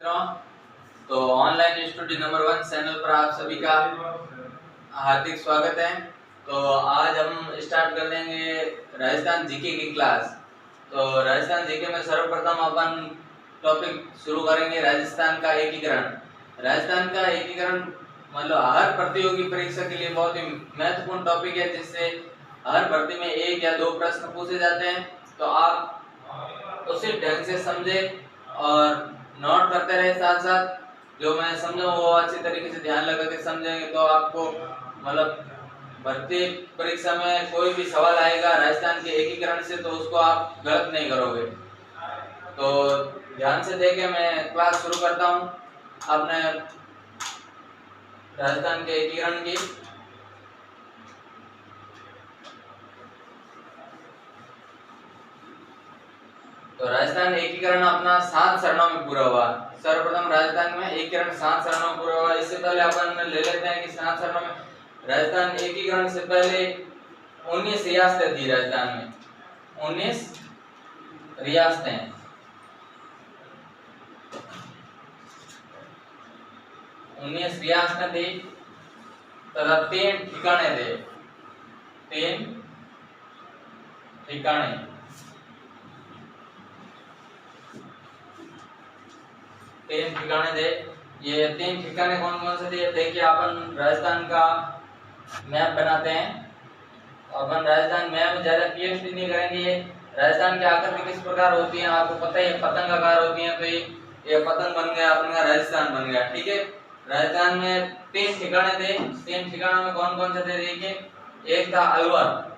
तो online sturdy number 1 channel पर आप सभी का हार्दिक स्वागत है। तो आज हम स्टार्ट कर देंगे राजस्थान जीके की क्लास। तो राजस्थान जीके में सर्वप्रथम अपन टॉपिक शुरू करेंगे राजस्थान का एकीकरण। राजस्थान का एकीकरण मतलब हर प्रतियोगी परीक्षा के लिए बहुत ही महत्वपूर्ण टॉपिक है, जिससे हर भर्ती में 1 या 2 प्रश्न पूछे जाते हैं। तो आप उसे ढंग से समझे और नोट करते रहे, साथ साथ जो मैं समझाऊं वो अच्छी तरीके से ध्यान लगा के समझेंगे तो आपको मतलब भर्ती परीक्षा में कोई भी सवाल आएगा राजस्थान के एकीकरण से तो उसको आप गलत नहीं करोगे। तो ध्यान से देखें, मैं क्लास शुरू करता हूं अपने राजस्थान के एकीकरण की। तो राजस्थान एकीकरण अपना 7 चरणों में पूरा हुआ। सर्वप्रथम राजस्थान में एकीकरण 7 चरणों में पूरा हुआ। इससे पहले अपन ले लेते हैं कि 7 चरणों में राजस्थान एकीकरण से पहले 19 रियासतें थी। राजस्थान में 19 रियासतें, 19 रियासतें थी तथा 3 ठिकाने थे। 3 ठिकाने, 3 ठिकाने थे। ये 3 ठिकाने कौन कौन से थे देखिए। अपन राजस्थान का मैप बनाते हैं। अपन राजस्थान मैप में ज्यादा पीएचडी नहीं करेंगे। राजस्थान की आकृति किस प्रकार होती है आपको पता ही है, पतंग आकार होती है। तो ये पतंग बन गया, अपना राजस्थान बन गया। ठीक है, राजस्थान में 3 ठिकाने थे। 3 ठिकानों में कौन कौन से थे देखिए। एक था अलवर।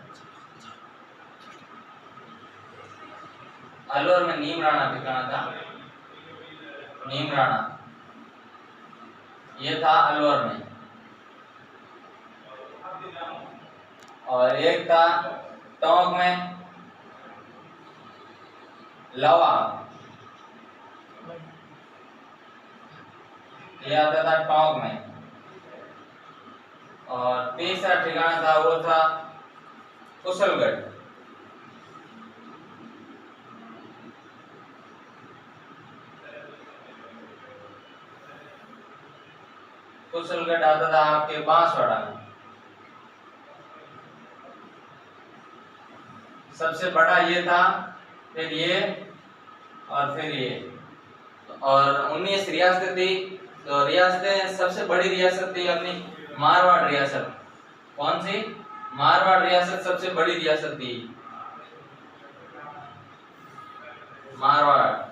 अलवर में नीमराणा ठिकाना था, नीमराणा ये था अलवर में। और एक था टोंक में लवा, ये आता था टोंक में। और तीसरा ठिकाना था वो था कुशलगढ़। कुशलगढ़ आता था आपके बांसवाड़ा में। सबसे बड़ा ये था, फिर ये और फिर ये। और 19 रियासतें थी। तो रियासतें, सबसे बड़ी रियासत थी अपनी मारवाड़ रियासत। कौन सी? मारवाड़ रियासत सबसे बड़ी रियासत थी, मारवाड़।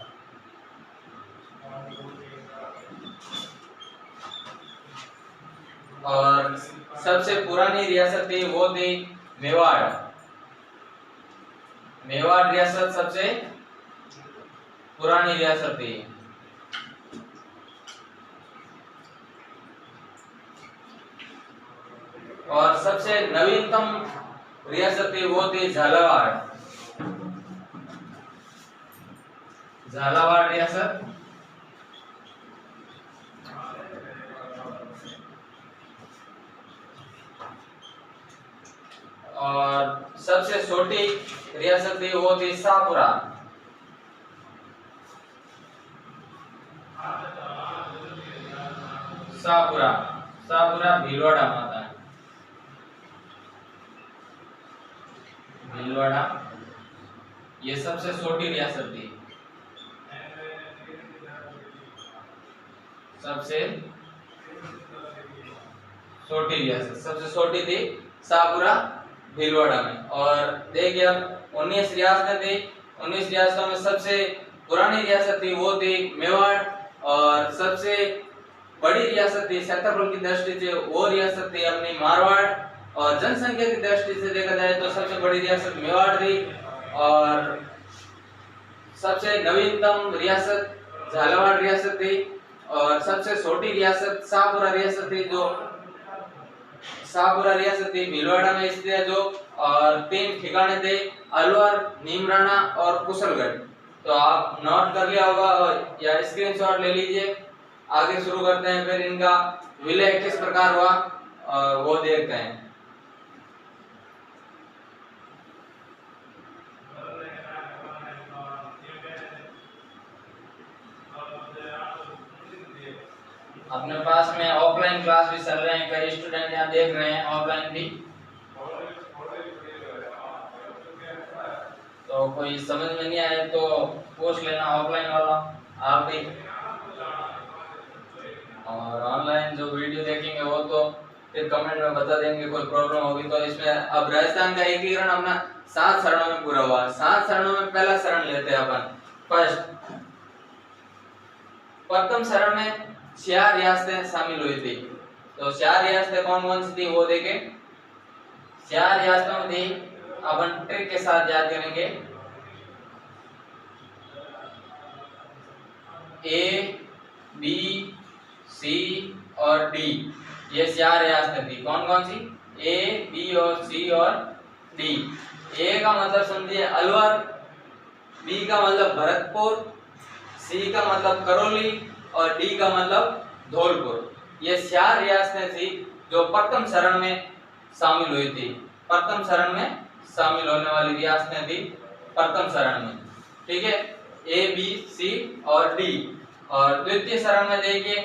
और सबसे पुरानी रियासत थी वो थी मेवाड़। मेवाड़ रियासत सबसे पुरानी रियासत थी। और सबसे नवीनतम रियासत थी वो थी झालावाड़। झालावाड़ रियासत। और सबसे छोटी रियासत थी वो थी शाहपुरा। शाहपुरा, शाहपुरा भीलवाड़ा में आता है, भीलवाड़ा ये सबसे छोटी रियासत थी। सबसे छोटी रियासत, सबसे छोटी थी शाहपुरा भीलवाड़ा में। और देखिए अब 19 रियासतें थी। 19 रियासतों में सबसे पुरानी रियासत थी वो थी मेवाड़। और सबसे बड़ी रियासत थी क्षेत्रफल की दृष्टि से वो रियासत थी अपनी मारवाड़। और जनसंख्या की दृष्टि से देखा जाए तो सबसे बड़ी रियासत मेवाड़ थी। और सबसे नवीनतम रियासत झालावाड़ रियासत थी। और सबसे छोटी रियासत शाहपुरा रियासत थी, जो शाहपुरा रियासत थी भीलवाड़ा में स्थित है जो। और 3 ठिकाने थे अलवर, नीमराणा और कुशलगढ़। तो आप नोट कर लिया होगा या स्क्रीनशॉट ले लीजिए। आगे शुरू करते हैं, फिर इनका विलय किस प्रकार हुआ वो देखते हैं। अपने पास में ऑफलाइन क्लास भी चल रहे हैं, कई स्टूडेंट यहाँ देख रहे हैं ऑफलाइन भी। तो कोई समझ में नहीं आए तो पूछ लेना ऑफलाइन वाला आप भी, और ऑनलाइन जो वीडियो देखेंगे वो तो फिर कमेंट में बता देंगे कोई प्रॉब्लम होगी तो। इसमें अब राजस्थान का एकीकरण अपना 7 चरणों में पूरा हुआ। 7 चरणों में पहला चरण लेते हैं अपन फर्स्ट। प्रथम चरण में 4 रियासतें शामिल हुई थी। तो 4 रियासतें कौन कौन सी थी वो देखें। 4 रियासतों में थी, अपन ट्रिक के साथ याद करेंगे। ए, बी, सी और डी, ये 4 रियासतें थी। कौन कौन सी? ए, बी और सी और डी। ए का मतलब समझिए अलवर, बी का मतलब भरतपुर, सी का मतलब करौली और डी का मतलब धौलपुर। ये 4 रियासतें थी जो प्रथम चरण में शामिल हुई थी। प्रथम चरण में शामिल होने वाली रियासतें थी प्रथम चरण में, ठीक है, ए, बी, सी और डी। और द्वितीय चरण में देखिए,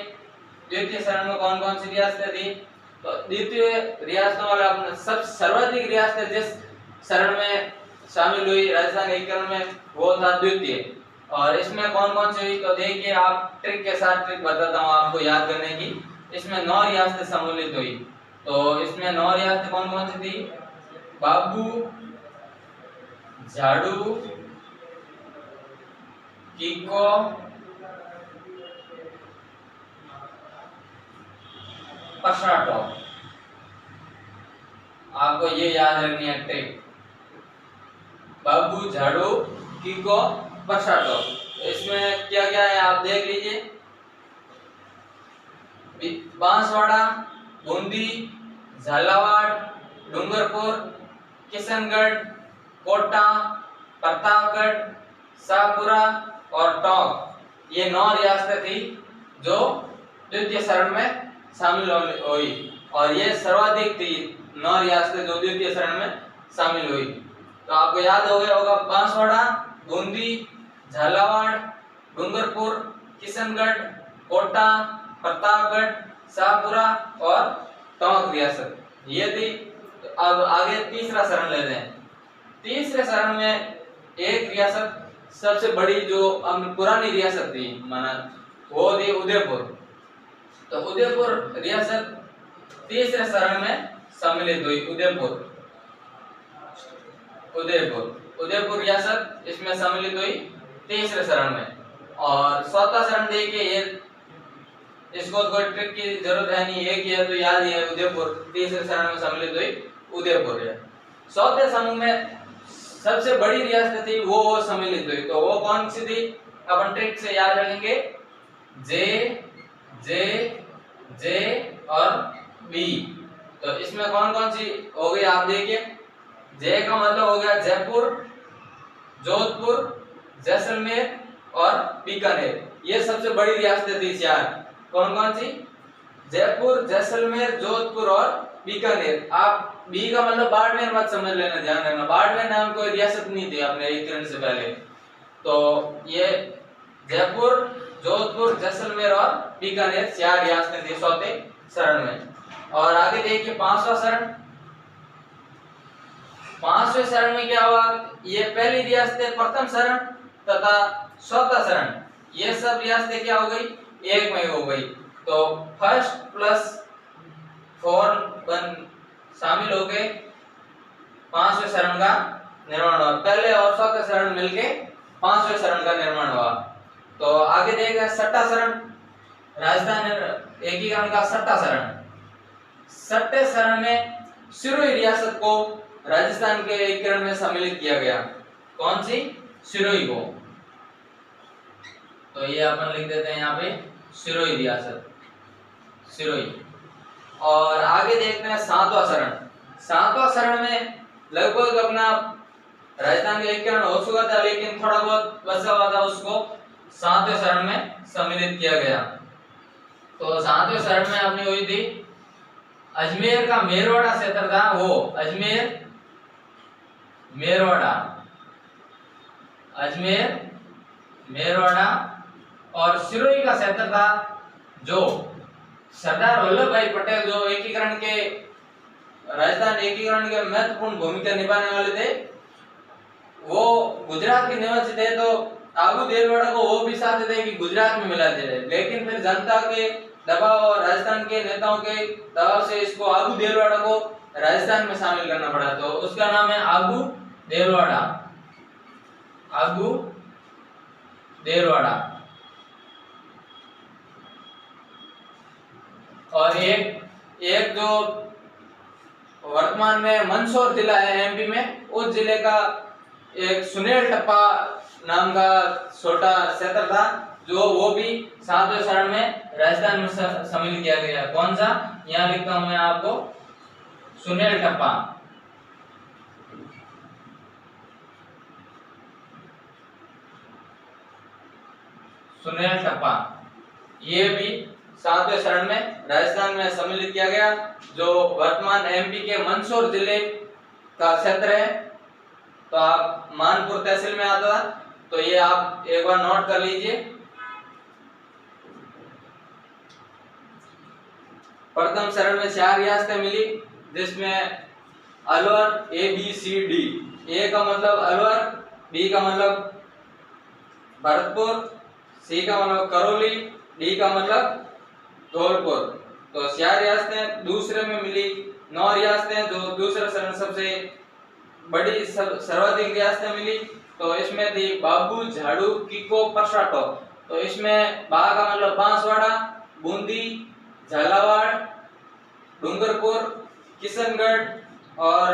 द्वितीय चरण में कौन कौन सी रियासतें थी। तो द्वितीय रियासतों वाला अपना सब सर्वाधिक रियासतें जिस चरण में शामिल हुई राजस्थान एकीकरण में वो था द्वितीय। और इसमें कौन कौन सी हुई तो देखिए, आप ट्रिक के साथ ट्रिक बताता हूँ आपको याद करने की। इसमें 9 रियासतें सम्मिलित हुई। तो इसमें 9 रियासतें कौन कौन सी थी? बाबू, झाड़ू, कीको, पशराटो। आपको ये याद रखनी है ट्रिक, बाबू, झाड़ू, कीको, पशराटो। इसमें क्या क्या है आप देख लीजिए। बांसवाड़ा, बूंदी, झालावाड़, डूंगरपुर, किशनगढ़, कोटा, प्रतापगढ़, शाहपुरा और टोंक, ये 9 रियासतें थी जो द्वितीय चरण में शामिल हुई। और ये सर्वाधिक थी 9 रियासतें जो द्वितीय चरण में शामिल हुई। तो आपको याद हो गया होगा, बांसवाड़ा, बूंदी, झालावाड़, डूंगरपुर, किशनगढ़, कोटा, प्रतापगढ़, शाहपुरा और टोंक रियासत ये थी। तो अब आगे तीसरा चरण लेते हैं। तीसरे चरण में एक रियासत सबसे बड़ी जो पुरानी रियासत थी माना वो थी उदयपुर। तो उदयपुर रियासत तीसरे चरण में सम्मिलित हुई। उदयपुर रियासत इसमें सम्मिलित हुई तीसरे चरण में। और चौथा चरण देखिए, ये इसको कोई ट्रिक की जरूरत है नहीं, एक ही है तो याद ही है, उदयपुर तीसरे चरण में सम्मिलित हुई उदयपुर है। चौथे समूह में सबसे बड़ी रियासत थी वो सम्मिलित हुई। तो वो कौन सी थी अपन ट्रिक से याद रखेंगे, जे, जे, जे और बी। तो इसमें कौन कौन सी हो गई आप देखिए। जे का मतलब हो गया जयपुर, जोधपुर, जैसलमेर और बीकानेर, ये सबसे बड़ी रियासतें थी 4। कौन कौन सी? जयपुर, जैसलमेर, जोधपुर और बीकानेर। आप बी का मतलब बाड़मेर मत समझ लेना, ध्यान रखना, बाड़मेर नाम कोई रियासत नहीं थी अपने एकीकरण से पहले। तो ये जयपुर, जोधपुर, जैसलमेर और बीकानेर 4 रियासतें थी चौथे चरण में। और आगे देखिए 5वां चरण। 5वें चरण में क्या हुआ, ये पहली रियासतें प्रथम चरण तथा चौथा चरण ये सब रियासतें क्या हो गई, एक में हो गई। तो फर्स्ट प्लस 4 शामिल हो गए, 5वें चरण का निर्माण हुआ। पहले और चौथा चरण मिलके 5वें चरण का निर्माण हुआ। तो आगे देखिए 6ठा चरण, राजस्थान एकीकरण का 6ठा चरण। 6ठे चरण में सिरोही रियासत को राजस्थान के एकीकरण में सम्मिलित किया गया। कौन सी? सिरोही को। तो ये अपन लिख देते हैं यहाँ पे सिरोही रियासत, सिरोही। और आगे देखते हैं 7वां चरण। 7वां चरण में लगभग अपना राजस्थान का एकीकरण हो चुका था, लेकिन थोड़ा बहुत बचा हुआ था, उसको 7वें चरण में सम्मिलित किया गया। तो 7वें चरण में अपनी हुई थी अजमेर का मेरवाड़ा क्षेत्र था, वो अजमेर, मेरवाड़ा, अजमेर, मेरवाड़ा और सिरोही का क्षेत्र था जो सरदार वल्लभ भाई पटेल जो एकीकरण के राजस्थान एकीकरण के महत्वपूर्ण भूमिका निभाने वाले थे, वो गुजरात के निवासी थे, तो आगू देलवाड़ा को वो भी चाहते थे कि गुजरात में मिला दे, लेकिन फिर जनता के दबाव और राजस्थान के नेताओं के दबाव से इसको आगू देलवाड़ा को राजस्थान में शामिल करना पड़ा। तो उसका नाम है आगू देलवाड़ा, आगू देलवाड़ा। और एक जो वर्तमान में मंदसौर जिला है एमपी में, उस जिले का एक सुनेल टप्पा नाम का छोटा क्षेत्र था, जो वो भी 7वें शरण में राजस्थान में शामिल किया गया। कौन सा? यहाँ लिखता हूं मैं आपको, सुनेल टप्पा। सुनेल टप्पा ये भी 7वें शरण में राजस्थान में सम्मिलित किया गया, जो वर्तमान एमपी के मंदसौर जिले का क्षेत्र है। तो आप मानपुर तहसील में आता था, तो ये आप एक बार नोट कर लीजिए। प्रथम शरण में 4 रियासतें मिली, जिसमें Alwar A B C D. A का मतलब अलवर, बी का मतलब भरतपुर, सी का मतलब करौली, डी का मतलब धौलपुर। तो 4 रियासतें दूसरे में मिली। 9 रियासतें जो दूसरे शरण सबसे बड़ी सर्वाधिक रियासतें मिली, तो इसमें थी बाबू, झाड़ू, किको, परसाटो। तो इसमें बा का मतलब बांसवाड़ा, बूंदी, झालावाड़, डूंगरपुर, किशनगढ़ और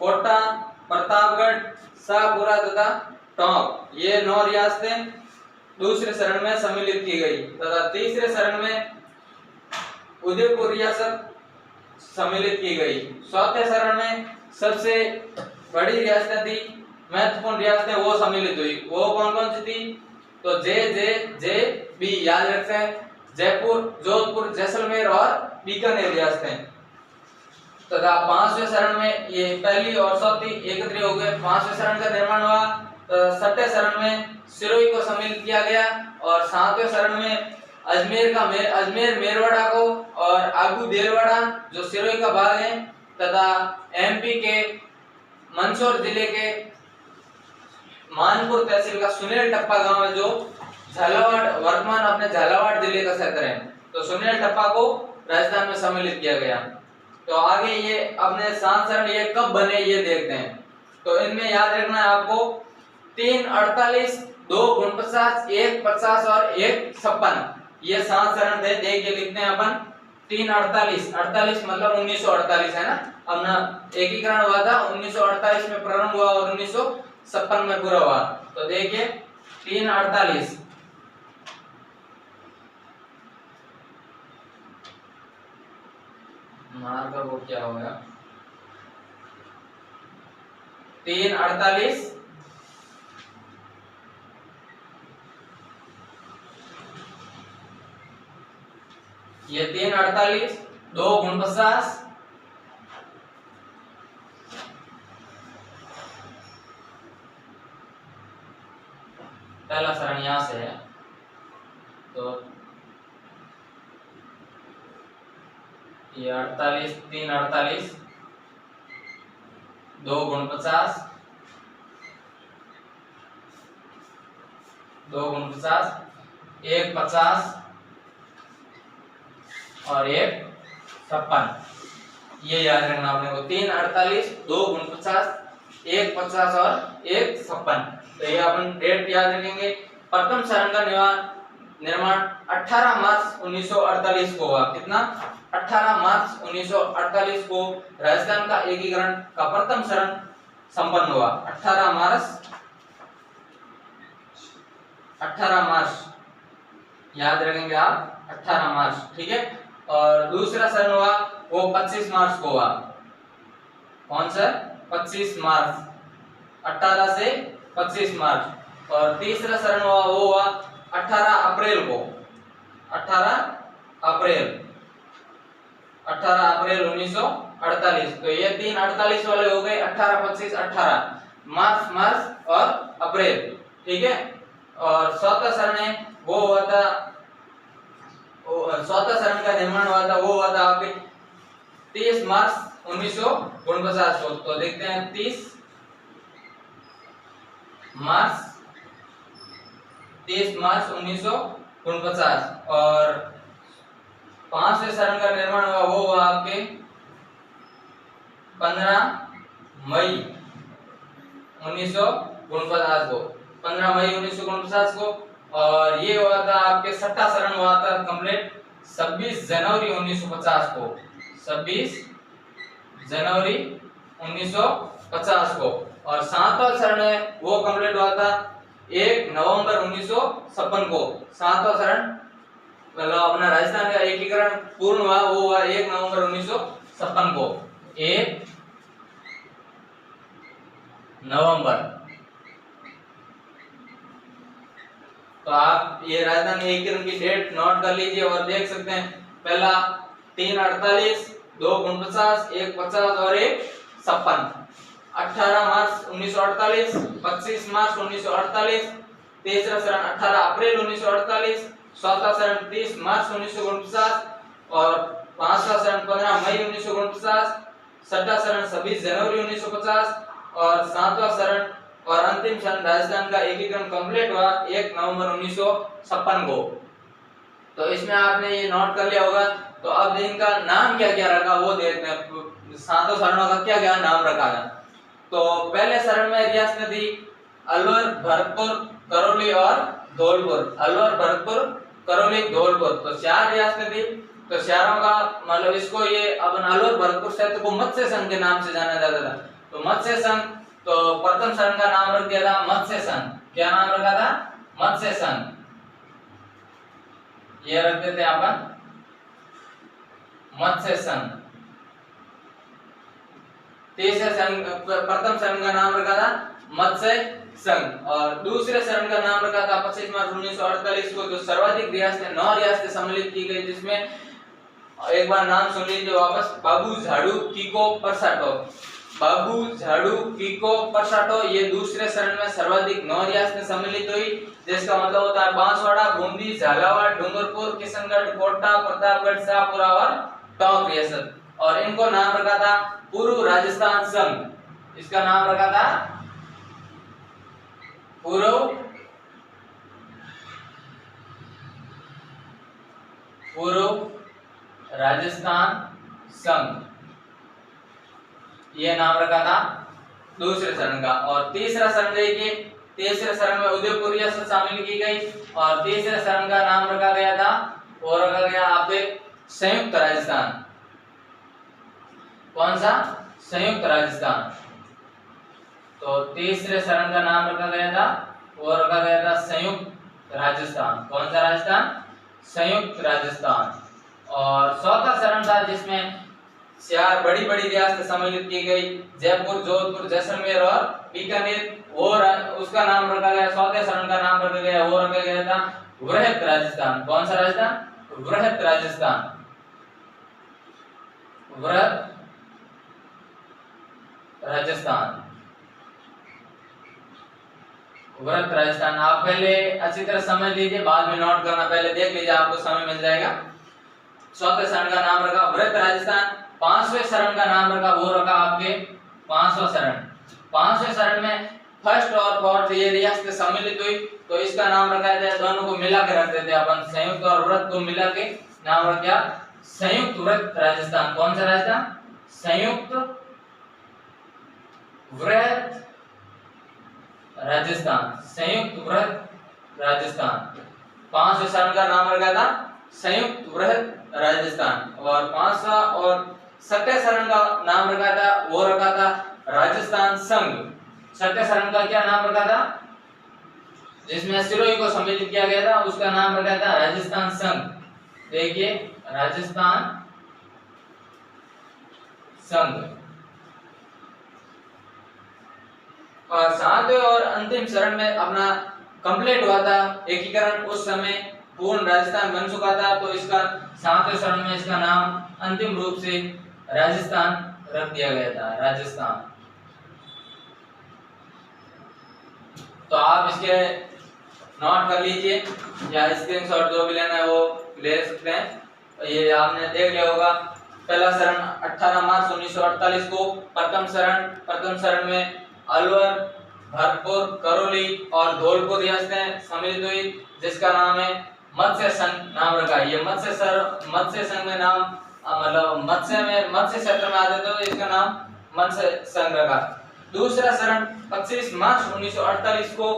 कोटा, प्रतापगढ़, शाहपुरा तथा टोंक, ये 9 रियासतें दूसरे शरण में सम्मिलित की गई। तथा तीसरे शरण में उदयपुर रियासत सम्मिलित की गई। चौथे शरण में सबसे बड़ी रियासतें थी, महत्वपूर्ण रियासतें वो सम्मिलित हुई। वो कौन कौन सी थी? तो जे बी याद रखते हैं, जयपुर, जोधपुर, जैसलमेर और बीकानेर रियासतें। तथा 5वें शरण में ये पहली और चौथी एकत्रित हो गए, 5वें शरण का निर्माण हुआ। तो 6ठे शरण में सिरोही को सम्मिलित किया गया, और 7वें शरण में अजमेर मेरवाड़ा को और आगू देलवाड़ा जो सिरोही का भाग है, तथा एमपी के मंदसौर जिले के मानपुर तहसील का सुनेल टप्पा गांव है, जो झालावाड़ वर्तमान अपने झालावाड़ जिले का क्षेत्र है। तो सुनेल टप्पा को राजस्थान में सम्मिलित किया गया। तो आगे ये अपने 7 शरण ये कब बने ये देखते हैं। तो इनमें याद रखना है आपको 3, 48, 2, 49, 1, 50 और 1, 56, ये 7 शरण थे। देखिए लिखते हैं अपन 3, 48, 48 मतलब 1948 है ना, अपना एकीकरण हुआ था 1948 में प्रारंभ हुआ और 1956 में पूरा हुआ। तो देखिए 3, 48 मार्कर वो क्या होगा, 3, 48 ये 3, 48, 2, 49, पहला शरण यहां से है। तो ये 48, 3, 48, 2, 49, 2, 49, 1, 50 और 1, 56, ये याद रखना आपने को। 3, 48, 2, 49, 1, 50 और 1, 56। तो ये अपन डेट याद रखेंगे। प्रथम शरण का निर्माण 18 मार्च 1948 को हुआ। कितना? 18 मार्च 1948 को राजस्थान का एकीकरण का प्रथम चरण संपन्न हुआ। 18 मार्च याद रखेंगे आप, 18 मार्च, ठीक है। और दूसरा चरण हुआ वो 25 मार्च को हुआ। कौन सा? 25 मार्च, 18 से 25 मार्च। और तीसरा चरण हुआ वो हुआ 18 अप्रैल को, 18 अप्रैल 1948। तो ये 3 48 वाले हो गए, 18, 25, 18 मार्च और अप्रैल, ठीक है। और चौथा चरण है वो हुआ था चौथा शरण का निर्माण हुआ था वो हुआ था आपके 30 मार्च 1949 को। तो देखते हैं 30 मार्च 1949। और पांचवें शरण का निर्माण हुआ वो हुआ आपके 15 मई 1949 को, 15 मई 1949 को। और ये हुआ था आपके छठा शरण हुआ था कंप्लीट 26 जनवरी 1950 को, 26 जनवरी 1950 को। और सातवां शरण है वो कंप्लीट हुआ था 1 नवंबर 1956 को। सातवां शरण मतलब अपना राजस्थान का एकीकरण पूर्ण हुआ वो हुआ 1 नवंबर 1956 को, 1 नवंबर। तो आप ये राजधानी एकीकरण की डेट नोट कर लीजिए और देख सकते हैं पहला 348, 249, 150 और 156। 18 मार्च 1948, 25 मार्च 1948, तीसरा शरण 18 अप्रैल 1948, चौथा शरण 30 मार्च 1949 और पांचवा शरण 15 मई 1949, छठा शरण 26 जनवरी 1950 और सातवां शरण और अंतिम शरण राजस्थान का एकीकरण कंप्लीट हुआ 1 नवंबर 1956 को। तो इसमें आपने ये नोट कर लिया होगा। तो अब इनका नाम क्या क्या रखा वो देखते हैं, सातों शरणों का क्या क्या नाम रखा है। तो पहले शरण में रियासतें थी अलवर, भरतपुर, करौली और धौलपुर। अलवर, भरतपुर, करौली, धौलपुर, तो 4 रियासतें थी। तो शहरों का मतलब इसको ये अपन अलवर भरतपुर क्षेत्र को मत्स्य संघ के नाम से जाना जाता था। तो मत्स्य संघ, तो प्रथम शरण का नाम रख दिया था मत्स्य संघ। क्या नाम रखा था? मत्स्य संघ। ये रख देते अपन मत्स्य संघ। तीसरे संघ, प्रथम शरण का नाम रखा था मत्स्य संघ। और दूसरे शरण का नाम रखा था 25 मार्च 1948 को। जो सर्वाधिक रियासतें 9 रियासतें सम्मिलित की गई, जिसमें एक बार नाम सुन लीजिए वापस, बाबू झाड़ू, कीको, परसाटो। बाबू झाड़ू, कीको, परसाटो, ये दूसरे शरण में सर्वाधिक 9 रियासतें सम्मिलित हुई, जिसका मतलब होता है बांसवाड़ा, बूंदी, झालावाड़, डूंगरपुर, किशनगढ़, कोटा, प्रतापगढ़, शाहपुरा और टोंक रियासत। और इनको नाम रखा था पूर्व राजस्थान संघ। इसका नाम रखा था पूर्व राजस्थान संघ, ये नाम रखा था दूसरे शरण का। और तीसरा शरण देखिए, तीसरे शरण में उदयपुर रियासत शामिल की गई और तीसरे शरण का नाम रखा गया था और रखा गया आपके संयुक्त राजस्थान। कौन सा? संयुक्त राजस्थान। तो तीसरे शरण का नाम रखा गया था और रखा गया था संयुक्त राजस्थान। कौन सा राजस्थान? संयुक्त राजस्थान। और चौथा शरण था जिसमें 4 बड़ी बड़ी रियासतें सम्मिलित की गई, जयपुर, जोधपुर, जैसलमेर और बीकानेर। वो उसका नाम रखा गया, चौथे शरण का नाम रखा गया, वो रखा गया था वृहत राजस्थान। कौन सा राजस्थान? वृहत राजस्थान। वृहत राजस्थान। वृहत राजस्थान। आप पहले अच्छी तरह समझ लीजिए, बाद में नोट करना, पहले देख लीजिए, आपको समय मिल जाएगा। चौथे शरण का नाम रखा वृहत राजस्थान। पांचवें शरण का नाम रखा वो रखा आपके पांचवा शरण। पांचवें शरण में फर्स्ट और फोर्थ ये रियासतें सम्मिलित हुई, तो इसका नाम रखा जाए, दोनों को मिला के रख देते अपन, संयुक्त और वृहत को मिला के नाम रख दिया संयुक्त वृहत राजस्थान। कौन सा राजस्थान? संयुक्त वृहत राजस्थान। संयुक्त वृहत राजस्थान। पांचवें शरण का नाम रखा था संयुक्त वृहत राजस्थान। और पांचवा और छठे शरण का नाम रखा था वो रखा था राजस्थान संघ। छठे शरण का क्या नाम रखा था? जिसमें सिरोही को सम्मिलित किया गया था, उसका नाम रखा था राजस्थान संघ। देखिए, राजस्थान संघ। और सातवें और अंतिम शरण में अपना कंप्लीट हुआ था एकीकरण, उस समय पूर्ण राजस्थान बन चुका था। तो इसका सातवें शरण में इसका नाम अंतिम रूप से राजस्थान रख दिया गया था, राजस्थान। तो आप इसके नोट कर लीजिए या स्क्रीनशॉट जो भी लेना है वो ले सकते हैं। ये आपने देख लिया होगा। पहला शरण 18 मार्च 1948 को प्रथम शरण में अलवर, भरतपुर, करौली और धौलपुर रियासतें सम्मिलित हुई, जिसका नाम है मत्स्य संघ नाम रखा। ये मत्स्य संघ में नाम मतलब मत्स्य क्षेत्र में आते तो इसका नाम मत्स्य संघ रखा। दूसरा शरण 25 मार्च 1948 को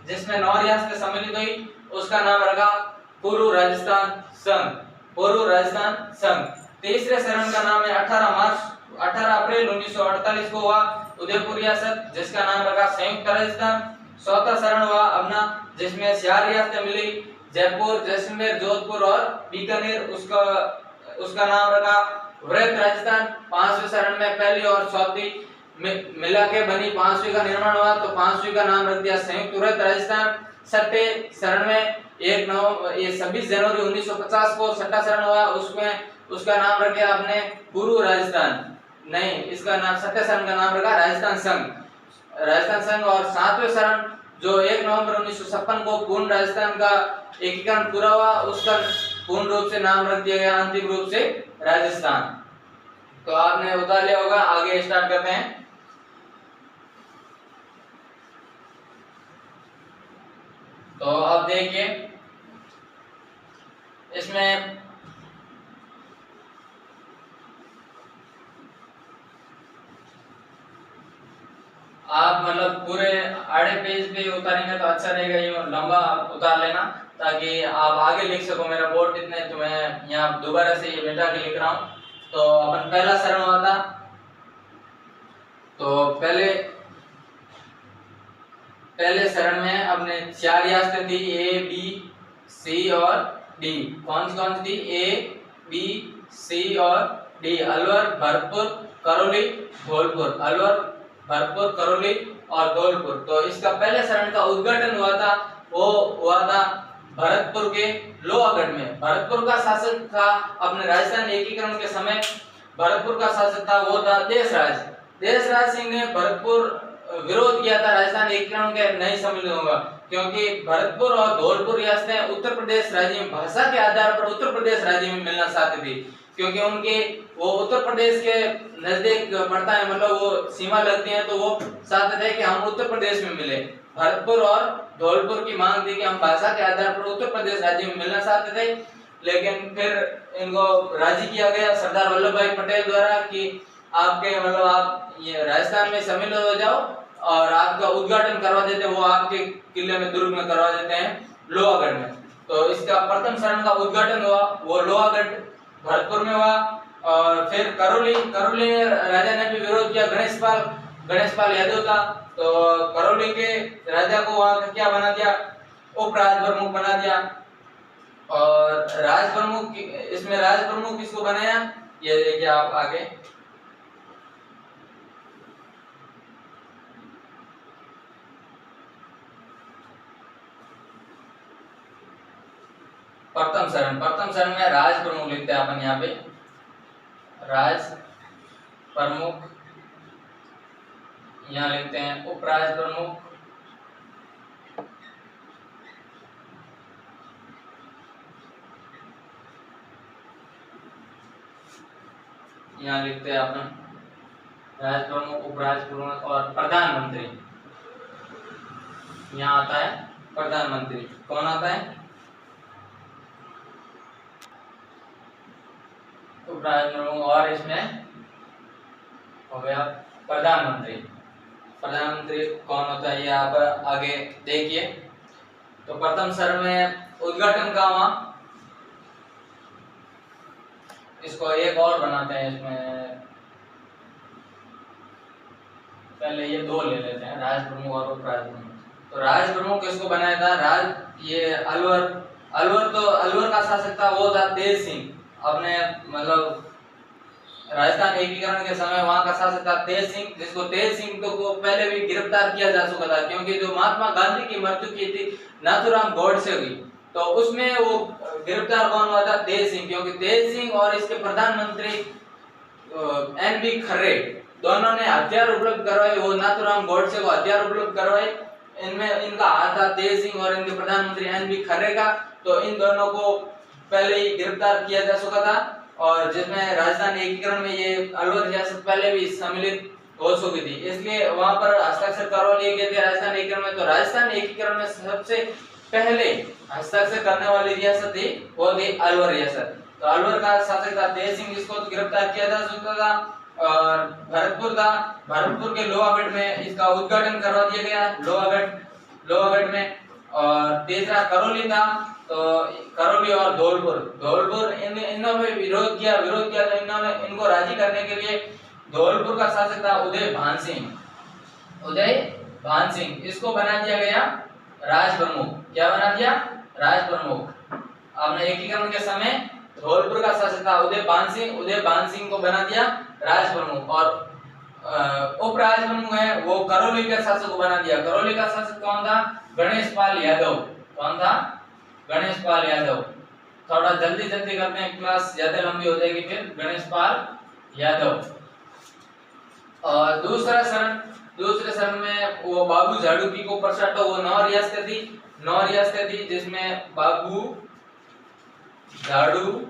जिसमें 9 रियासतें सम्मिलित हुई, उसका नाम रखा पूर्व राजस्थान संघ। तीसरे शरण का नाम है 18 अप्रैल 1948 को हुआ उदयपुर रियासत, जिसका नाम रखा संयुक्त राजस्थान। चौथा शरण हुआ अपना जिसमें 4 रियासतें मिली, जयपुर, जैसलमेर, जोधपुर और बीकानेर, उसका नाम रखा वृहत राजस्थान। पांचवें शरण में पहली और चौथी मिला के बनी पांचवी का निर्माण हुआ, तो पांचवी का नाम रख दिया संयुक्त वृहत राजस्थान। छठे शरण में 26 जनवरी 1950 को छठा शरण हुआ, उसमें उसका नाम रख दिया आपने पूर्व राजस्थान, नहीं इसका नाम छठे शरण का नाम रखा राजस्थान संघ। और सातवें शरण जो 1 नवंबर 1956 को पूर्ण राजस्थान का एकीकरण पूरा हुआ, उसका पूर्ण रूप से नाम रख दिया गया अंतिम रूप से राजस्थान। तो आपने उतार लिया होगा। आगे स्टार्ट करते हैं। तो अब देखिए इसमें आप मतलब पूरे आड़े पेज पे उतारेंगे तो अच्छा रहेगा, ये लंबा उतार लेना ताकि आप आगे लिख सको। मेरा बोर्ड इतने तो मैं यहाँ दोबारा से ये मिटा के लिख रहा हूँ। तो अपन पहला शरण हुआ था, तो पहले शरण में अपने 4 रियासतें थी, ए, बी, सी और डी। कौन सी थी? ए, बी, सी और डी। अलवर, भरतपुर, करौली, धौलपुर। अलवर, भरतपुर, करौली और धौलपुर। तो इसका पहले शरण का उद्घाटन हुआ था, वो हुआ था भरतपुर के लोहागढ़ में। भरतपुर का शासक था अपने राजस्थान एकीकरण के समय, भरतपुर का शासक था वो था देशराज सिंह ने भरतपुर विरोध किया था राजस्थान एकीकरण के नहीं सम्मिलित होगा, क्योंकि भरतपुर और धौलपुर रियासतें उत्तर प्रदेश राज्य में भाषा के आधार पर उत्तर प्रदेश राज्य में मिलना चाहती थी, क्योंकि उनके वो उत्तर प्रदेश के नजदीक पड़ता है, मतलब वो सीमा लगती है, तो वो चाहते थे कि हम उत्तर प्रदेश में मिले। भरतपुर और धौलपुर की मांग थी कि हम भाषा के आधार पर उत्तर प्रदेश राज्य में मिलना चाहते थे, लेकिन फिर इनको राजी किया गया सरदार वल्लभ भाई पटेल द्वारा कि आपके मतलब आप ये राजस्थान में सम्मिलित हो जाओ और आपका उद्घाटन करवा देते, वो आपके किले में दुर्ग में करवा देते हैं लोहागढ़ में। तो इसका प्रथम शरण का उद्घाटन हुआ वो लोहागढ़ भरतपुर में हुआ। और फिर करौली में राजा ने भी विरोध किया, गणेशपाल यादव था, तो करौली के राजा को वहां क्या बना दिया, उप राज प्रमुख बना दिया। और राज प्रमुख इसमें राज प्रमुख किसको बनाया, ये देखिए आप आगे। प्रथम शरण में राज प्रमुख लिखते हैं अपन यहाँ पे, राज प्रमुख यहाँ लिखते हैं, उपराज प्रमुख, यहाँ लिखते हैं अपन राज प्रमुख, उपराज प्रमुख और प्रधानमंत्री। यहाँ आता है प्रधानमंत्री। कौन आता है? और इसमें हो गया प्रधानमंत्री कौन होता है ये आप आगे देखिए। तो प्रथम शरण में उद्घाटन का हुआ, इसको एक और बनाते हैं, इसमें पहले ये दो ले लेते हैं, राज प्रमुख और उपराज प्रमुख। तो राज प्रमुख किसको बनाया था? ये अलवर का शासक था वो था तेज सिंह। अपने मतलब राजस्थान एकीकरण के समय वहां का शासक था तेज सिंह, जिसको तेज सिंह को पहले भी गिरफ्तार किया जा चुका था, क्योंकि जो महात्मा गांधी की मृत्यु की थी नाथूराम गोडसे हुई, तो उसमें वो गिरफ्तार कौन हुआ था? तेज सिंह। क्योंकि तेज सिंह और इसके प्रधानमंत्री NB खर्रे दोनों ने हथियार उपलब्ध करवाए, वो नाथूराम गोडसे को हथियार उपलब्ध करवाए। इनमें इनका हाथ था तेज सिंह और इनके प्रधानमंत्री NB खर्रे का। तो इन दोनों को पहले ही गिरफ्तार किया जा चुका था और जिसमें राजस्थान एकीकरण में ये अलवर रियासत पहले भी सम्मिलित हो चुकी थी, इसलिए वहां पर हस्ताक्षर करवा लिए गए थे राजस्थान एकीकरण में। तो राजस्थान एकीकरण में सबसे पहले हस्ताक्षर करने वाली रियासत थी वो थी अलवर रियासत। तो अलवर का शासक था तेज सिंह, जिसको गिरफ्तार किया जा चुका था। और भरतपुर था, भरतपुर के लोहागढ़ में इसका उद्घाटन करवा दिया गया, लोहागढ़ में। और तीसरा करौली था, तो करौली और धौलपुर इन्होंने विरोध किया तो इन्होंने इनको राजी करने के लिए धौलपुर का शासक था उदय भान सिंह, इसको बना दिया गया राज प्रमुख। क्या बना दिया? राज प्रमुख। आपने एकीकरण के समय धौलपुर का शासक था उदय भान सिंह को बना दिया राज प्रमुख। और उप राज प्रमुख है वो करौली के शासक को बना दिया। करौली का शासक कौन था? गणेश पाल यादव। कौन था? गणेश पाल यादव। थोड़ा जल्दी करते हैं, क्लास ज्यादा लंबी हो जाएगी फिर। गणेश पाल यादव। और दूसरे शरण में वो बाबू झाड़ूकी को परसाटो, वो 9 रियासतें थी जिसमें बाबू झाड़ूकी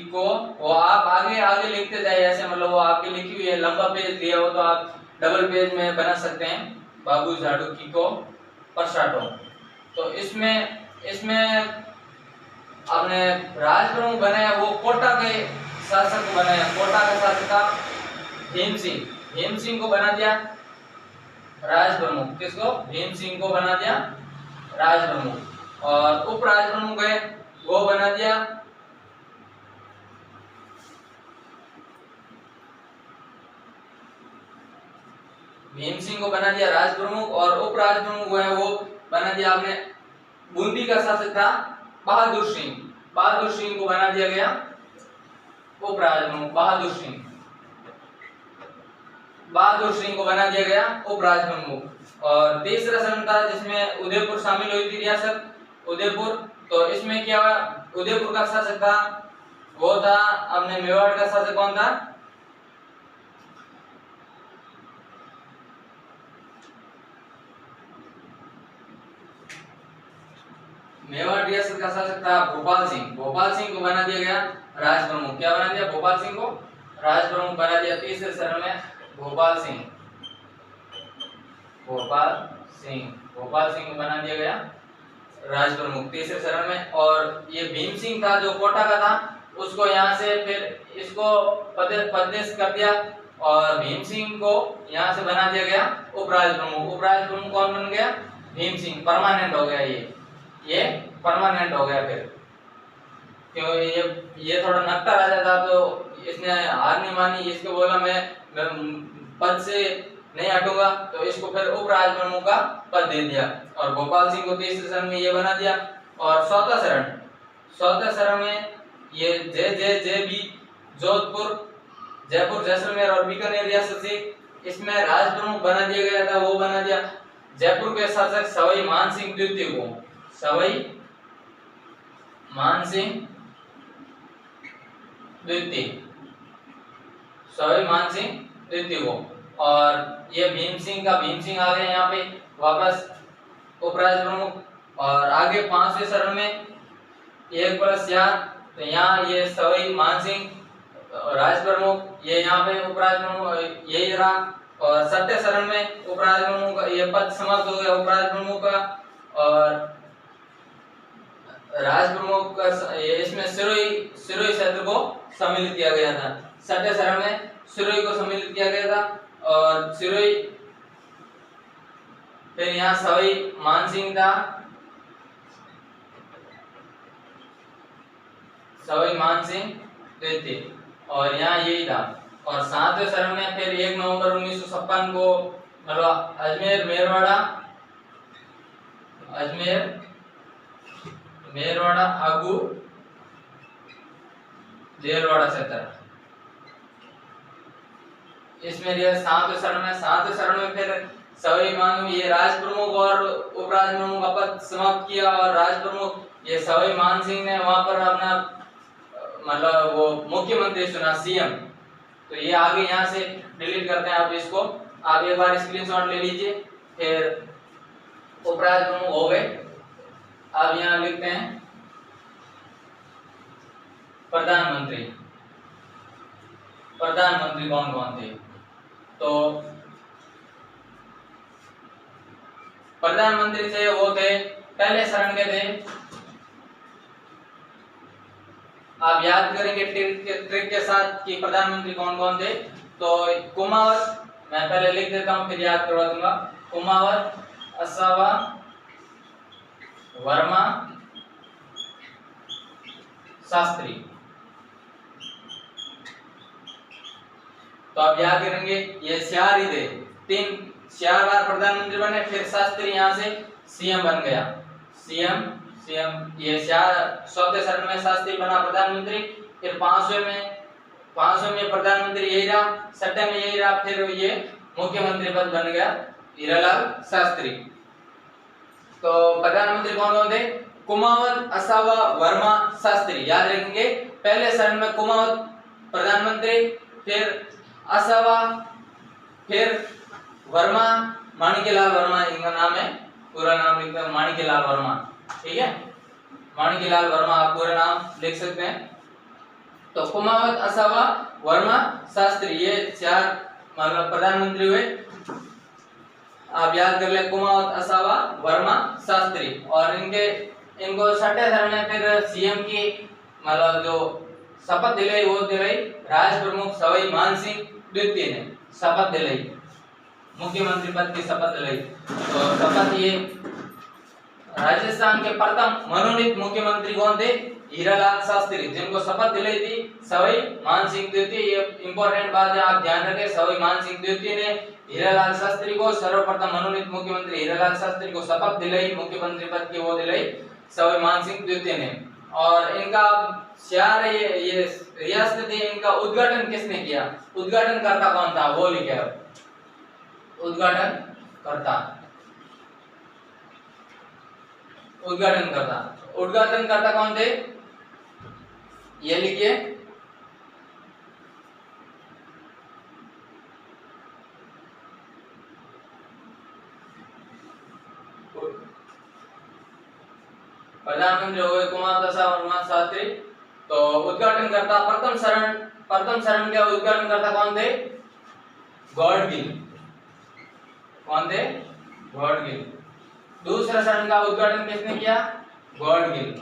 को, वो आप आगे लिखते जाए ऐसे, मतलब वो आपकी लिखी हुई है, लंबा पेज दिया हो तो आप डबल पेज में बना सकते हैं। बाबू झाड़ूकी को परसाटो। तो इसमें आपने राज प्रमुख बनाया वो कोटा के शासक को बनाया। कोटा का शासक था भीम सिंह को बना दिया राज प्रमुख। किसको? भीम सिंह को बना दिया राज प्रमुख। और उप राज प्रमुख है वो बना दिया भीम सिंह को बना दिया राज प्रमुख। और उप राज प्रमुख है वो बना दिया आपने बूंदी का शासक था बहादुर सिंह को बना दिया गया उप राज प्रमुख। बहादुर सिंह को बना दिया गया उप राज प्रमुख। और तीसरा शरण था जिसमें उदयपुर शामिल हुई थी रियासत उदयपुर। तो इसमें क्या हुआ? उदयपुर का शासक था वो था अपने मेवाड़ का शासक कौन था? मेवाड़ रियासत का शासक था भोपाल सिंह को बना दिया गया राज प्रमुख। क्या बना दिया? भोपाल सिंह को राज प्रमुख बना दिया। तीसरे शरण में भोपाल सिंह को बना दिया गया राज प्रमुख तीसरे शरण में। और ये भीम सिंह था जो कोटा का था, उसको यहाँ से फिर इसको प्रदेश कर दिया और भीम सिंह को यहाँ से बना दिया गया उप राज प्रमुख कौन बन गया? भीम सिंह। परमानेंट हो गया ये परमानेंट हो गया फिर, क्यों ये थोड़ा नकटा राजा था तो इसने हार नहीं मानी, इसको बोला मैं पद से नहीं हटूंगा, तो इसको फिर उप राज प्रमुख का पद दे दिया। और भोपाल सिंह को तीसरे शरण में ये बना दिया। और चौथा शरण में ये जे बी जोधपुर, जयपुर, जैसलमेर और बीकानेर रियासत से, इसमें राज प्रमुख बना दिया गया था, वो बना दिया जयपुर के शासक सवाई मान सिंह द्वितीय को। सवाई मान सिंह द्वितीय को। और ये भीम सिंह आ गए यहाँ पे वापस उपराज प्रमुख। और आगे 5वें शरण में 1+4, तो यहाँ ये सवाई मान सिंह राज प्रमुख, ये यहाँ पे उपराज प्रमुख यही रहा। और 7वें शरण में उपराज प्रमुख ये पद समाप्त हो गया उपराज प्रमुख का। और राज प्रमुख का इसमें सिरोही क्षेत्र को सम्मिलित किया गया था। 7वें शरण में सिरोही को सम्मिलित किया गया था। और सिरोही फिर यहाँ सवाई मान सिंह था, सवाई मान सिंह द्वितीय, और यहाँ यही था। और 7वें शरण में फिर 1 नवंबर 1956 को मतलब अजमेर मेरवाड़ा आगू देलवाड़ा क्षेत्र, इसमें यह 7वें शरण में फिर सवाई मान ये राज प्रमुख और उपराज प्रमुख का पद समाप्त किया। और राज प्रमुख ये सवाई मान सिंह ने वहां पर अपना मतलब वो मुख्यमंत्री चुना, सीएम। तो ये आगे यहाँ से डिलीट करते हैं आप इसको, आप एक बार स्क्रीनशॉट ले लीजिए। फिर उपराज प्रमुख हो गए। अब यहाँ लिखते हैं प्रधानमंत्री प्रधानमंत्री कौन कौन थे? तो प्रधानमंत्री थे वो थे पहले शरण के थे, आप याद करेंगे ट्रिक के साथ कि प्रधानमंत्री कौन कौन थे। तो कुमावत, मैं पहले लिख देता हूं फिर याद करवा दूंगा। कुमावत, असावा, वर्मा, शास्त्री। तो आप याद करेंगे ये 4 ही थे, 4 बार प्रधानमंत्री बने, फिर शास्त्री यहाँ से सीएम बन गया। सीएम ये 4 शरण में शास्त्री बना प्रधानमंत्री, फिर 5वें में प्रधानमंत्री यही रहा, 6ठे में यही रहा, फिर ये मुख्यमंत्री पद बन गया हीरालाल शास्त्री। तो प्रधानमंत्री कौन कौन थे? कुमावत, असावा, वर्मा, शास्त्री। याद रखेंगे पहले शरण में कुमावत प्रधानमंत्री, फिर असावा, फिर वर्मा, माणिक्यलाल वर्मा इनका नाम है, पूरा नाम लिखते हैं माणिक्यलाल वर्मा, ठीक है। माणिक्यलाल वर्मा आप पूरा नाम लिख सकते हैं। तो कुमावत, असावा, वर्मा, शास्त्री ये 4 मतलब प्रधानमंत्री हुए। आप याद कर ले कुमावत, असावा, वर्मा, शास्त्री। और इनको 6ठे शरण में फिर सीएम की मतलब जो शपथ दिलाई वो दिलाई राज प्रमुख सवाई मानसिंह द्वितीय ने शपथ दिलाई, मुख्यमंत्री पद की शपथ दिलाई। तो शपथ ये राजस्थान के प्रथम मनोनीत मुख्यमंत्री कौन थे? हीरालाल शास्त्री, जिनको शपथ दिलाई थी सवाई मानसिंह द्वितीय। ये इंपॉर्टेंट बात है, आप ध्यान रखें। सवाई मानसिंह द्वितीय ने हीरालाल शास्त्री को सर्वप्रथम मनोनीत मुख्यमंत्री हीरालाल शास्त्री को शपथ दिलाई, मुख्यमंत्री पद की वो दिलाई सवाई मानसिंह द्वितीय ने। और इनका 4 ये रियासत थी, इनका उद्घाटन किसने किया? उद्घाटन करता कौन था वो लिखे। उद्घाटन करता कौन थे ये लिखिए। प्रधानमंत्री हो गए कुमावत, असावा, वर्मा, शास्त्री। तो उद्घाटन करता प्रथम शरण के उद्घाटन करता कौन थे? गॉडगिल। कौन थे? गॉडगिल। दूसरे शरण का उद्घाटन किसने किया? गॉडगिल।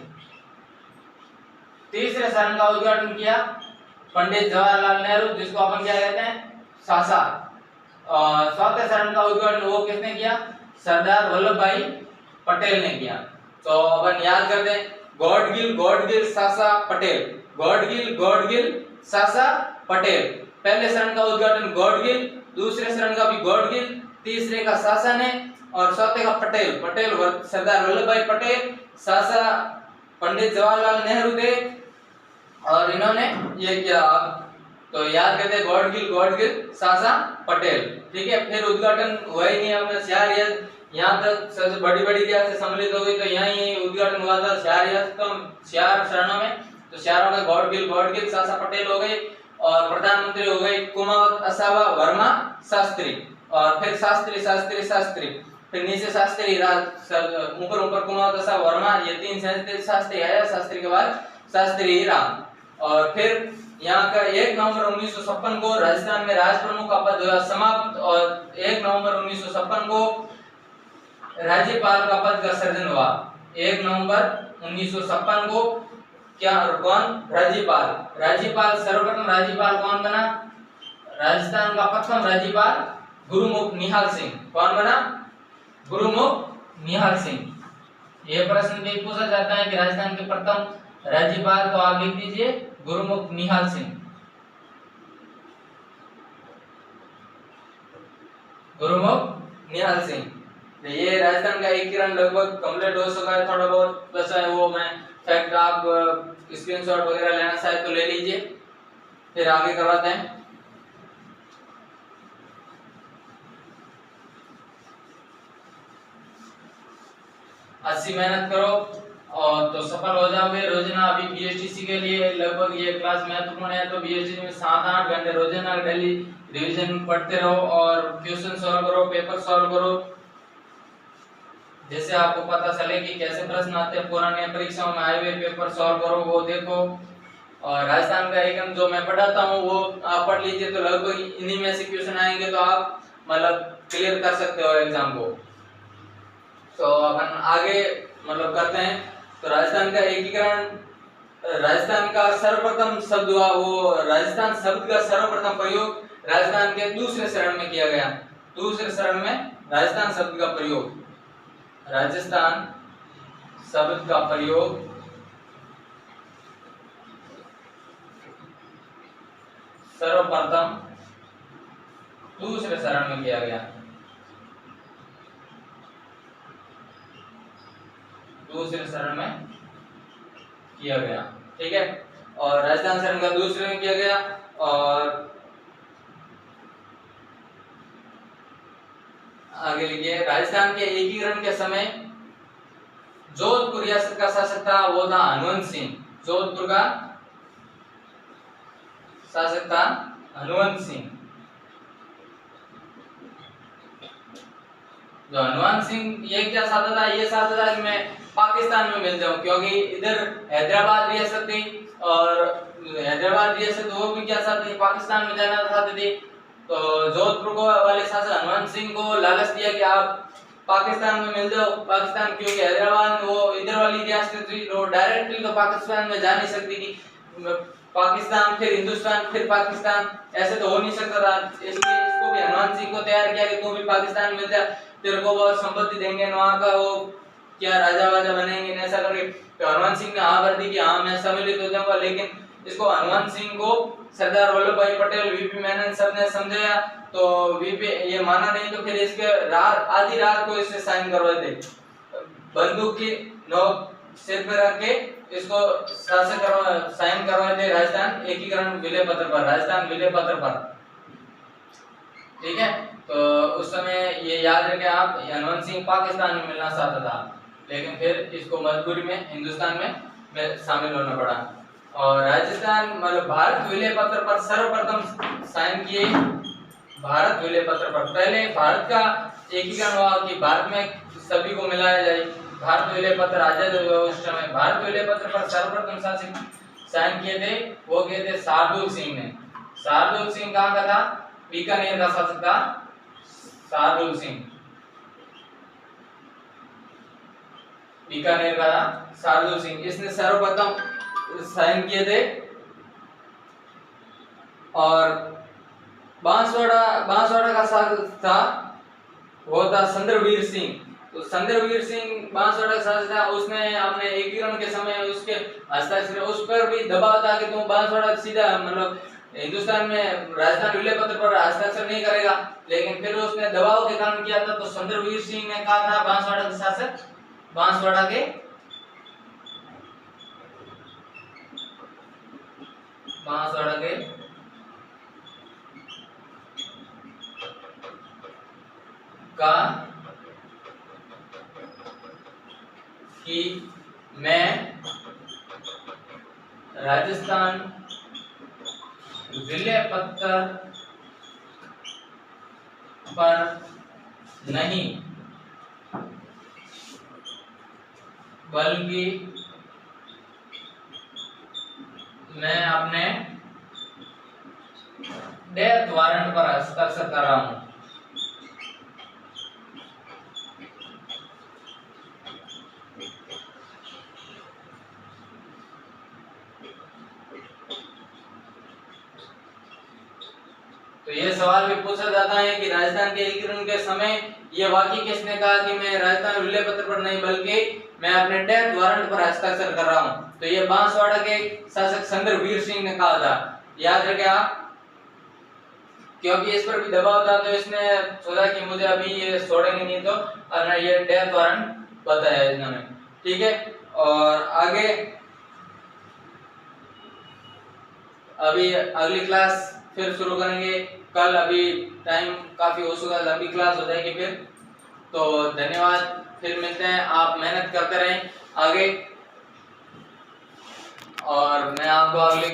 तीसरे शरण का उद्घाटन किया पंडित जवाहरलाल नेहरू, जिसको अपन क्या कहते हैं? सासा। और चौथे शरण का उद्घाटन वो किसने किया? सरदार वल्लभ भाई पटेल ने किया। तो अपन याद करते हैं गॉडगिल, सासा, पटेल। गॉडगिल, सासा, पटेल। पहले शरण का उद्घाटन गॉडगिल, दूसरे शरण का भी गॉडगिल, तीसरे का सासा ने और चौथे का पटेल सरदार वल्लभ भाई पटेल, सासा पंडित जवाहरलाल नेहरू थे और इन्होंने ये किया। तो याद करते गॉडगिल, सासा, पटेल, ठीक है। फिर उद्घाटन हुआ ही नहीं, हमने 4 यहाँ तक सबसे बड़ी रियासत सम्मिलित हो गई, तो यहाँ ही उद्घाटन हुआ था 4 रियासतों 4 शरणों में। तो चारों में गॉडगिल, सासा, पटेल हो गए और प्रधानमंत्री हो गए कुमावत, असावा, वर्मा, शास्त्री। और फिर शास्त्री, फिर नीचे शास्त्री ऊपर कुमावत, असावा, वर्मा, ये 3 शास्त्री आया, शास्त्री के बाद शास्त्री राम। और फिर यहाँ का 1 नवंबर 1956 को राजस्थान में राज प्रमुख का पद हुआ समाप्त और 1 नवंबर 1956 को राज्यपाल का पद का सृजन हुआ। 1 नवंबर 1956 को क्या कौन? राज्यपाल सर्वप्रथम राज्यपाल कौन बना? राजस्थान का प्रथम राज्यपाल गुरुमुख निहाल सिंह। कौन बना? गुरुमुख निहाल सिंह। यह प्रश्न भी पूछा जाता है कि राजस्थान के प्रथम राज्यपाल, तो आप लिख दीजिए गुरुमुख निहाल सिंह। गुरुमुख निहाल सिंह। ये राजस्थान का एकीकरण लगभग कंप्लीट हो चुका है, थोड़ा बहुत बचा है वो मैं फैक्ट आप स्क्रीनशॉट वगैरह लेना चाहे तो ले लीजिए, फिर आगे करवाते हैं। अच्छी मेहनत करो और तो सफल हो जाओगे। रोजाना अभी बीएसटीसी के लिए लगभग ये क्लास महत्वपूर्ण है, तो बीएसटीसी में 7-8 घंटे रोजाना डेली रिवीजन पढ़ते रहो और क्वेश्चन सॉल्व करो, पेपर सॉल्व करो, जैसे आपको पता चले कि कैसे प्रश्न आते हैं पुराने परीक्षाओं में आए हुए पेपर सॉल्व करो, वो देखो। और राजस्थान का एकम जो मैं पढ़ाता हूँ वो आप पढ़ लीजिए, तो लगभग इन्हीं में से क्वेश्चन आएंगे, तो आप मतलब क्लियर कर सकते हो एग्जाम को। तो अपन आगे मतलब करते हैं। तो राजस्थान का एकीकरण, राजस्थान का सर्वप्रथम शब्द हुआ वो राजस्थान शब्द का सर्वप्रथम प्रयोग राजस्थान के दूसरे शरण में किया गया। दूसरे शरण में राजस्थान शब्द का प्रयोग, राजस्थान शब्द का प्रयोग सर्वप्रथम दूसरे शरण में किया गया। दूसरे शरण में किया गया, ठीक है। और राजस्थान शरण का दूसरे में किया गया। और आगे लिखिए, राजस्थान के एकीकरण के समय जोधपुर रियासत का शासक था वो था हनुमंत सिंह। जोधपुर का शासक था हनुमंत सिंह। जो हनुमान सिंह ये क्या चाहता था, ये चाहता था कि मैं पाकिस्तान में मिल जाऊं, क्योंकि इधर हैदराबाद रियासत थी और हैदराबाद रियासत वो भी क्या चाहती थी, पाकिस्तान में जाना चाहती थी। तो जोधपुर को वाले शासक हनुमान सिंह को लालच दिया कि आप पाकिस्तान में मिल जाओ। पाकिस्तान, क्योंकि हैदराबाद वो इधर वाली रियासत थी, वो डायरेक्टली तो पाकिस्तान में जा नहीं सकती थी। पाकिस्तान फिर हिंदुस्तान फिर पाकिस्तान, ऐसे तो हो नहीं सकता था। इसलिए इसको भी हनुमान सिंह को तैयार किया कि तू भी पाकिस्तान में जा, तेरे को बहुत संपत्ति देंगे, वहां का वो क्या राजा वाजा बनेंगे, ऐसा करके। तो हनुमान सिंह ने हाँ कर दी कि हाँ मैं सम्मिलित हो जाऊंगा। लेकिन इसको हनुमान सिंह को सरदार वल्लभ भाई पटेल, वीपी मेनन सब ने समझाया, तो वीपी ये माना नहीं। तो फिर इसके आधी रात को इससे साइन करवाए थे, बंदूक की नोक सिर पे रख के इसको शासन साइन करवाए थे राजस्थान एकीकरण विलय पत्र पर, राजस्थान विलय पत्र पर, ठीक है। तो उस समय ये याद रखें आप, हनुमान सिंह पाकिस्तान में मिलना चाहता था, लेकिन फिर इसको मजबूरी में हिंदुस्तान में शामिल होना पड़ा। और राजस्थान मतलब भारत विलय पत्र पर सर्वप्रथम साइन किए। भारत विलय पत्र पर पहले भारत का एकीकरण हुआ कि भारत में सभी को मिलाया जाए। भारत विलय पत्र आजाद हुआ उस समय। भारत विलय पत्र पर सर्वप्रथम शासक साइन किए थे, वो किए थे शार्दुल सिंह ने। शार्दुल सिंह कहाँ का था, बीकानेर का शासक था शार्दुल सिंह, बीकानेर का था शार्दुल सिंह। इसने सर्वप्रथम साइन किए थे। और बांसवाड़ा का शासक था वो था चंद्रवीर सिंह। तो चंद्रवीर सिंह बांसवाड़ा का शासक था, उसने अपने एकीकरण के समय उसके हस्ताक्षर, उस पर भी दबाव था कि तुम बांसवाड़ा सीधा मतलब हिंदुस्तान में राजस्थान विलय पत्र पर हस्ताक्षर नहीं करेगा। लेकिन फिर उसने दबाव के कारण किया था। तो चंद्रवीर सिंह ने कहा था बांसवाड़ा के शासक, बांसवाड़ा के का कि मैं राजस्थान विलय पत्र पर नहीं बल्कि मैं अपने डेथ वारंट पर हस्ताक्षर कर रहा हूं। तो ये सवाल भी पूछा जाता है कि राजस्थान के एकीकरण के समय ये वाकई किसने कहा कि मैं राजस्थान विलय पत्र पर नहीं बल्कि मैं अपने डेथ वारंट पर हस्ताक्षर कर रहा हूं। तो ये बांसवाड़ा के शासक चंद्रवीर सिंह ने कहा था, याद रखें आप, क्योंकि इस पर भी दबाव था। तो इसने सोचा कि मुझे अभी ये छोड़ेंगे नहीं, तो और ये डेथ वारंट बताया इन्होंने, ठीक है। और आगे अभी अगली क्लास फिर शुरू करेंगे कल। अभी टाइम काफी हो चुका है, लंबी क्लास हो जाएगी फिर। तो धन्यवाद, फिर मिलते हैं। आप मेहनत करते रहें आगे, और मैं आपको अगली